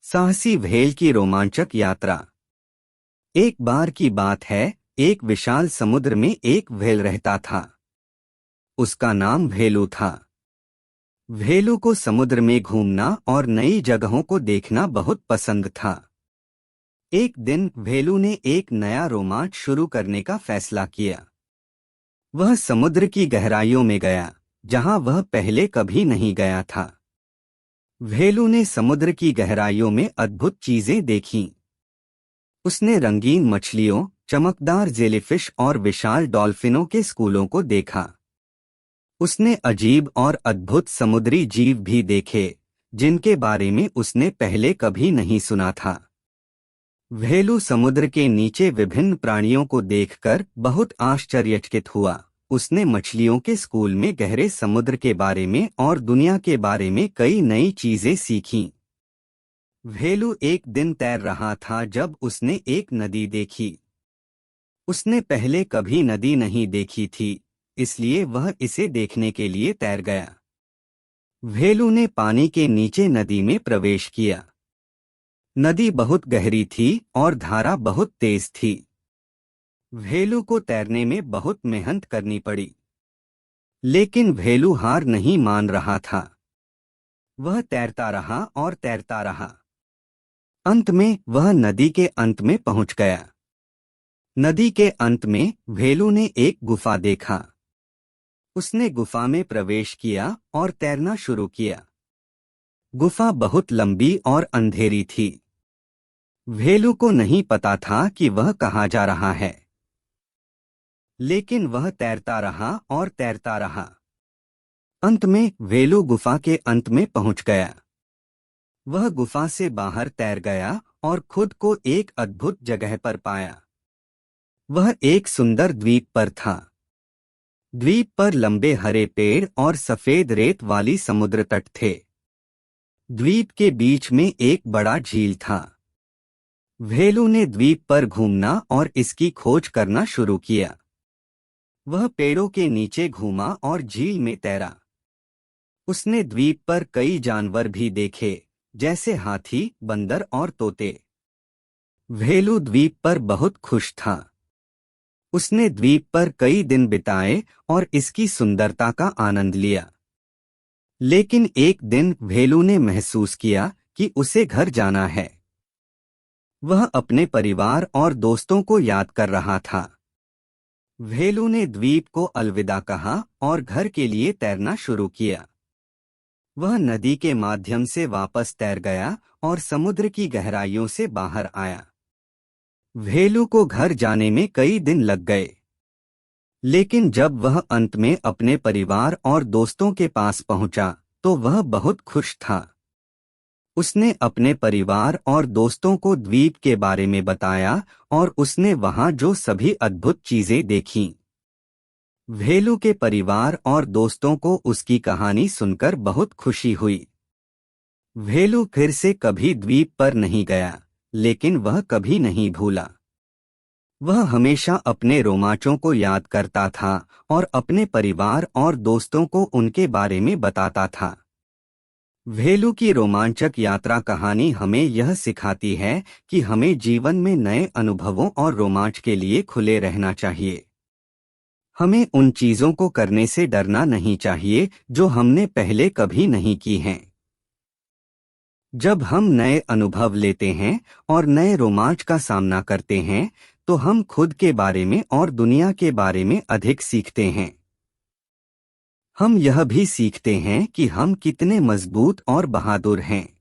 साहसी व्हेल की रोमांचक यात्रा। एक बार की बात है, एक विशाल समुद्र में एक व्हेल रहता था। उसका नाम व्हेलू था। व्हेलू को समुद्र में घूमना और नई जगहों को देखना बहुत पसंद था। एक दिन व्हेलू ने एक नया रोमांच शुरू करने का फैसला किया। वह समुद्र की गहराइयों में गया, जहां वह पहले कभी नहीं गया था। व्हेलू ने समुद्र की गहराइयों में अद्भुत चीजें देखीं। उसने रंगीन मछलियों, चमकदार जेलीफिश और विशाल डॉल्फिनों के स्कूलों को देखा। उसने अजीब और अद्भुत समुद्री जीव भी देखे, जिनके बारे में उसने पहले कभी नहीं सुना था। व्हेलू समुद्र के नीचे विभिन्न प्राणियों को देखकर बहुत आश्चर्यचकित हुआ। उसने मछलियों के स्कूल में गहरे समुद्र के बारे में और दुनिया के बारे में कई नई चीजें सीखीं। व्हेलू एक दिन तैर रहा था जब उसने एक नदी देखी। उसने पहले कभी नदी नहीं देखी थी, इसलिए वह इसे देखने के लिए तैर गया। व्हेलू ने पानी के नीचे नदी में प्रवेश किया। नदी बहुत गहरी थी और धारा बहुत तेज थी। व्हेलू को तैरने में बहुत मेहनत करनी पड़ी, लेकिन व्हेलू हार नहीं मान रहा था। वह तैरता रहा और तैरता रहा। अंत में वह नदी के अंत में पहुंच गया। नदी के अंत में व्हेलू ने एक गुफा देखा। उसने गुफा में प्रवेश किया और तैरना शुरू किया। गुफा बहुत लंबी और अंधेरी थी। व्हेलू को नहीं पता था कि वह कहाँ जा रहा है, लेकिन वह तैरता रहा और तैरता रहा। अंत में व्हेलू गुफा के अंत में पहुंच गया। वह गुफा से बाहर तैर गया और खुद को एक अद्भुत जगह पर पाया। वह एक सुंदर द्वीप पर था। द्वीप पर लंबे हरे पेड़ और सफेद रेत वाली समुद्र तट थे। द्वीप के बीच में एक बड़ा झील था। व्हेलू ने द्वीप पर घूमना और इसकी खोज करना शुरू किया। वह पेड़ों के नीचे घूमा और झील में तैरा। उसने द्वीप पर कई जानवर भी देखे, जैसे हाथी, बंदर और तोते। व्हेलू द्वीप पर बहुत खुश था। उसने द्वीप पर कई दिन बिताए और इसकी सुंदरता का आनंद लिया। लेकिन एक दिन व्हेलू ने महसूस किया कि उसे घर जाना है। वह अपने परिवार और दोस्तों को याद कर रहा था। व्हेलू ने द्वीप को अलविदा कहा और घर के लिए तैरना शुरू किया। वह नदी के माध्यम से वापस तैर गया और समुद्र की गहराइयों से बाहर आया। व्हेलू को घर जाने में कई दिन लग गए, लेकिन जब वह अंत में अपने परिवार और दोस्तों के पास पहुंचा, तो वह बहुत खुश था। उसने अपने परिवार और दोस्तों को द्वीप के बारे में बताया और उसने वहां जो सभी अद्भुत चीजें देखीं। व्हेलू के परिवार और दोस्तों को उसकी कहानी सुनकर बहुत खुशी हुई। व्हेलू फिर से कभी द्वीप पर नहीं गया, लेकिन वह कभी नहीं भूला। वह हमेशा अपने रोमांचों को याद करता था और अपने परिवार और दोस्तों को उनके बारे में बताता था। व्हेलू की रोमांचक यात्रा कहानी हमें यह सिखाती है कि हमें जीवन में नए अनुभवों और रोमांच के लिए खुले रहना चाहिए। हमें उन चीजों को करने से डरना नहीं चाहिए जो हमने पहले कभी नहीं की हैं। जब हम नए अनुभव लेते हैं और नए रोमांच का सामना करते हैं, तो हम खुद के बारे में और दुनिया के बारे में अधिक सीखते हैं। हम यह भी सीखते हैं कि हम कितने मजबूत और बहादुर हैं।